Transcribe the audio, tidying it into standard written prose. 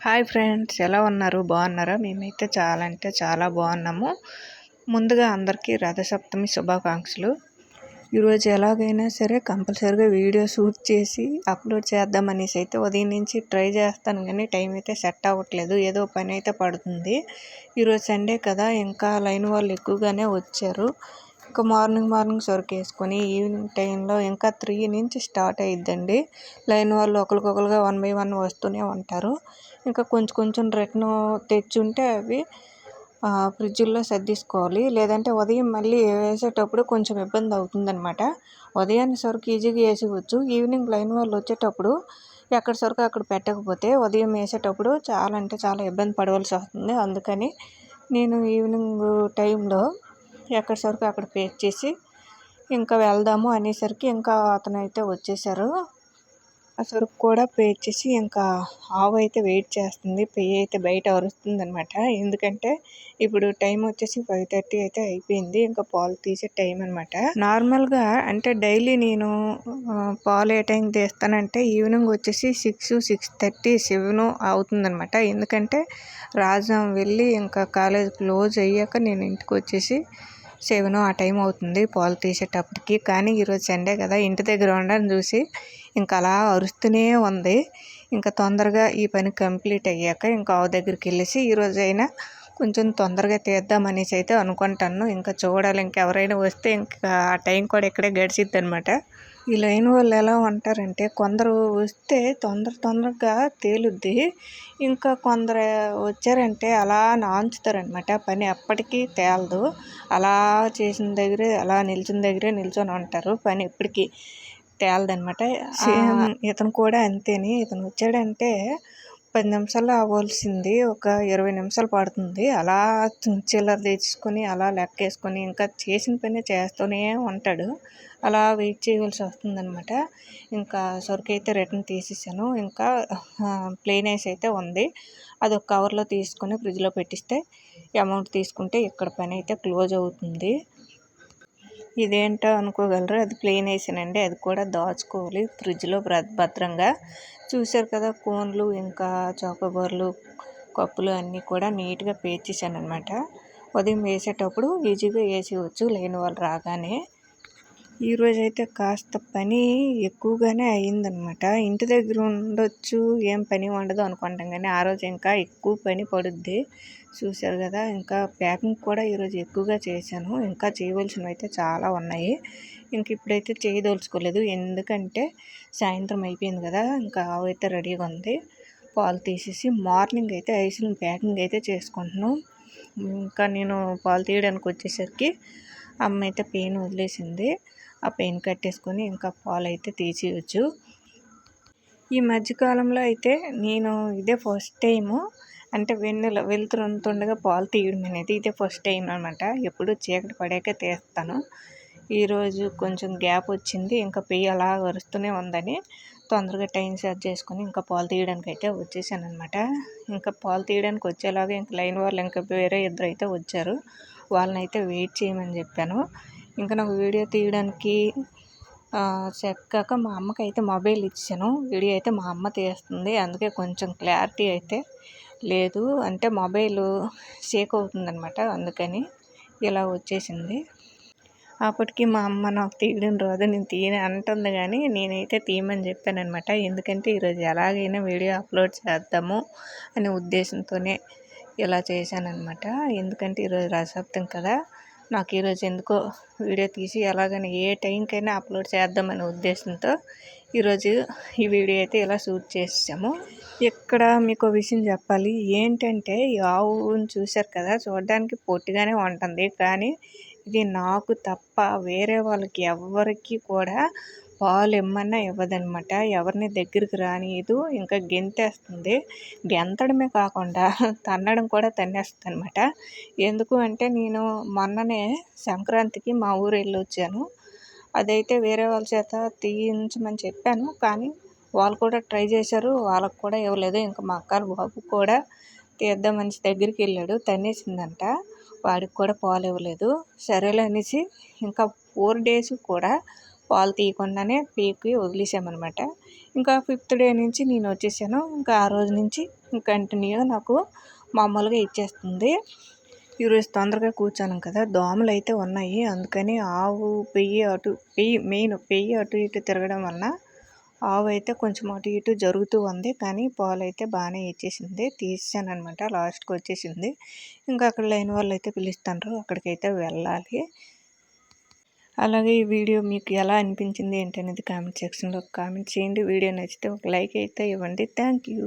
Hi friends, ఎలా ఉన్నారు? బాగున్నారా? మేమైతే చాలా అంటే చాలా బాగున్నాము. ముందుగా అందరికీ రథసప్తమి శుభాకాంక్షలు. ఈరోజు ఎలాగైనా సరే కంపల్సరీగా వీడియో షూట్ చేసి అప్లోడ్ చేద్దాం అనేసి అయితే ఉదయం నుంచి ట్రై చేస్తాను, కానీ టైం అయితే సెట్ అవ్వట్లేదు. ఏదో పని అయితే పడుతుంది. ఈరోజు సండే కదా, ఇంకా లైన్ వాళ్ళు ఎక్కువగానే వచ్చారు. ఇంకా మార్నింగ్ సరుకు వేసుకొని ఈవినింగ్ టైంలో ఇంకా 3 నుంచి స్టార్ట్ అయ్యిద్దండి. లైన్ వాళ్ళు ఒకరికొకరుగా 1 బై 1 వస్తూనే ఉంటారు. ఇంకా కొంచెం రిటర్న్ తెచ్చుంటే అవి ఫ్రిడ్జ్లో సర్దేసుకోవాలి. లేదంటే ఉదయం మళ్ళీ వేసేటప్పుడు కొంచెం ఇబ్బంది అవుతుందన్నమాట. ఉదయాన్నే సరుకు ఈజీగా వేసేయవచ్చు. ఈవినింగ్ లైన్ వాళ్ళు వచ్చేటప్పుడు ఎక్కడ సరుకు అక్కడ పెట్టకపోతే ఉదయం వేసేటప్పుడు చాలా అంటే చాలా ఇబ్బంది పడవలసి వస్తుంది. అందుకని నేను ఈవినింగ్ టైంలో ఎక్కడ సరుకు అక్కడ పేక్ చేసి ఇంకా వెళ్దాము అనేసరికి ఇంకా అతనైతే వచ్చేసారు. ఆ సరుకు కూడా పే చేసి ఇంకా ఆవు అయితే వెయిట్ చేస్తుంది. పెయ్యి అయితే బయట అరుస్తుంది అనమాట. ఎందుకంటే ఇప్పుడు టైం వచ్చేసి 5:30 అయితే అయిపోయింది. ఇంకా పాలు తీసే టైం అనమాట. నార్మల్గా అంటే డైలీ నేను పాలు ఏ టైం తీస్తానంటే ఈవినింగ్ వచ్చేసి 6:30 7 అవుతుందన్నమాట. ఎందుకంటే రాజాం వెళ్ళి ఇంకా కాలేజ్ క్లోజ్ అయ్యాక నేను ఇంటికి వచ్చేసి 7 ఆ టైం అవుతుంది పాలు తీసేటప్పటికి. కానీ ఈరోజు సండే కదా, ఇంటి దగ్గర ఉండని చూసి ఇంకా అలా అరుస్తూనే ఉంది. ఇంకా తొందరగా ఈ పని కంప్లీట్ అయ్యాక ఇంకా ఆవు దగ్గరికి వెళ్ళేసి ఈరోజు అయినా కొంచెం తొందరగా తీద్దామనేసి అయితే అనుకుంటాను. ఇంకా చూడాలి, ఇంకెవరైనా వస్తే ఇంకా ఆ టైం కూడా ఇక్కడే గడిచిద్ది అనమాట. ఈ లైన్ వాళ్ళు ఎలా ఉంటారంటే కొందరు వస్తే తొందరగా తేలుద్ది. ఇంకా కొందరు వచ్చారంటే అలా నాంచుతారనమాట. పని ఎప్పటికీ తేలదు. అలా చేసిన దగ్గరే అలా నిల్చుని దగ్గరే నిల్చొని ఉంటారు. పని ఎప్పటికీ తేలదనమాట. సేమ్ ఇతను కూడా అంతేని. ఇతను వచ్చాడంటే 10 నిమిషాల్లో అవ్వాల్సింది ఒక 20 నిమిషాలు పడుతుంది. అలా చిల్లర తెచ్చుకొని అలా లెక్కేసుకొని ఇంకా చేసిన పని చేస్తూనే ఉంటాడు. అలా వెయిట్ చేయవలసి వస్తుందన్నమాట. ఇంకా సరుకు అయితే రిటర్న్ తీసేసాను. ఇంకా ప్లెయిన్ ఐస్ అయితే ఉంది. అది ఒక కవర్లో తీసుకొని ఫ్రిడ్జ్లో పెట్టిస్తే అమౌంట్ తీసుకుంటే ఇక్కడ పని అయితే క్లోజ్ అవుతుంది. ఇదేంటో అనుకోగలరు, అది ప్లెయిన్ ఐసేనండి. అది కూడా దాచుకోవాలి ఫ్రిడ్జ్లో భద్రంగా. చూశారు కదా, కోన్లు ఇంకా చాకోబార్లు కప్పులు అన్నీ కూడా నీట్గా పేర్చేసాను అనమాట. ఉదయం వేసేటప్పుడు ఈజీగా వేసేయవచ్చు లైన్ వాళ్ళు రాగానే. ఈరోజైతే కాస్త పని ఎక్కువగానే అయ్యిందనమాట. ఇంటి దగ్గర ఉండొచ్చు, ఏం పని ఉండదు అనుకుంటాం, కానీ ఆ రోజు ఇంకా ఎక్కువ పని పడుద్ది. చూశారు కదా, ఇంకా ప్యాకింగ్ కూడా ఈరోజు ఎక్కువగా చేశాను. ఇంకా చేయవలసినవి అయితే చాలా ఉన్నాయి. ఇంక ఇప్పుడైతే చేయదలుచుకోలేదు, ఎందుకంటే సాయంత్రం అయిపోయింది కదా. ఇంకా ఆవు అయితే రెడీగా ఉంది. పాలు తీసేసి మార్నింగ్ అయితే ఐస్ని ప్యాకింగ్ అయితే చేసుకుంటున్నాను. ఇంకా నేను పాలు తీయడానికి వచ్చేసరికి అమ్మ అయితే పెయిన్ వదిలేసింది. ఆ పెయిన్ కట్టేసుకొని ఇంకా పాలు అయితే తీసేయచ్చు. ఈ మధ్యకాలంలో అయితే నేను ఇదే ఫస్ట్ టైము, అంటే వెళ్తుండగా పాలు తీయడం అనేది ఇదే ఫస్ట్ టైం అనమాట. ఎప్పుడు చీకటి పడాకే తీస్తాను. ఈరోజు కొంచెం గ్యాప్ వచ్చింది. ఇంకా పెయ్యి అలా వరుస్తూనే ఉందని తొందరగా టైం సెట్ చేసుకొని ఇంకా పాలు తీయడానికి అయితే వచ్చేసాను అనమాట. ఇంకా పాలు తీయడానికి వచ్చేలాగా ఇంకా లైన్ వాళ్ళు ఇంకా వేరే ఇద్దరు అయితే వచ్చారు. వాళ్ళని అయితే వెయిట్ చేయమని చెప్పాను. ఇంకా నాకు వీడియో తీయడానికి చెక్కాక మా అమ్మకి అయితే మొబైల్ ఇచ్చాను. వీడియో అయితే మా అమ్మ తీస్తుంది. అందుకే కొంచెం క్లారిటీ అయితే లేదు, అంటే మొబైల్ షేక్ అవుతుందన్నమాట. అందుకని ఇలా వచ్చేసింది. అప్పటికి మా అమ్మ నాకు తీయడం రాదు, నేను తీయని అంటుంది, కానీ నేనైతే తీయమని చెప్పాను అనమాట. ఎందుకంటే ఈరోజు ఎలాగైనా వీడియో అప్లోడ్ చేద్దాము అనే ఉద్దేశంతోనే ఇలా చేశానమాట. ఎందుకంటే ఈరోజు రథసప్తమి కదా, నాకు ఈరోజు ఎందుకో వీడియో తీసి ఎలాగైనా ఏ టైంకైనా అప్లోడ్ చేద్దామనే ఉద్దేశంతో ఈరోజు ఈ వీడియో అయితే ఇలా షూట్ చేసాము. ఇక్కడ మీకు విషయం చెప్పాలి ఏంటంటే, ఈ ఆవుని చూశారు కదా, చూడడానికి పొట్టిగానే ఉంటుంది, కానీ ఇది నాకు తప్ప వేరే వాళ్ళకి ఎవ్వరికి కూడా పాలు ఇమ్మన్నా ఇవ్వదనమాట. ఎవరిని దగ్గరికి రానియదు. ఇంకా గెంతేస్తుంది. గెంతడమే కాకుండా తన్నడం కూడా తన్నేస్తుంది అనమాట. ఎందుకు అంటే నేను మొన్ననే సంక్రాంతికి మా ఊరు వెళ్ళి వచ్చాను. అదైతే వేరే వాళ్ళ చేత తీయించమని చెప్పాను, కానీ వాళ్ళు కూడా ట్రై చేశారు, వాళ్ళకు కూడా ఇవ్వలేదు. ఇంకా మా అక్క బాబు కూడా తీద్దాం మనిషి దగ్గరికి వెళ్ళాడు, తన్నేసిందంట. వాడికి కూడా పాలు ఇవ్వలేదు. సరేలే అనేసి ఇంకా 4 days కూడా పాలు తీయకుండానే పీకి వదిలేసామన్నమాట. ఇంకా 5th day నుంచి నేను వచ్చేసాను. ఇంకా ఆ రోజు నుంచి కంటిన్యూ నాకు మామూలుగా ఇచ్చేస్తుంది. ఈరోజు తొందరగా కూర్చోను కదా, దోమలు అయితే ఉన్నాయి. అందుకని ఆవు పెయ్యి అటు ఇటు తిరగడం వలన ఆవు అయితే కొంచెం అటు ఇటు జరుగుతూ ఉంది. కానీ పాలు అయితే బాగానే ఇచ్చేసింది. తీసాను అనమాట, లాస్ట్కి వచ్చేసింది. ఇంకా అక్కడ లేని వాళ్ళు అయితే పిలుస్తుంటారు, అక్కడికైతే వెళ్ళాలి. అలాగే ఈ వీడియో మీకు ఎలా అనిపించింది ఏంటనేది కామెంట్ సెక్షన్లో కామెంట్ చేయండి. వీడియో నచ్చితే ఒక లైక్ అయితే ఇవ్వండి. Thank you.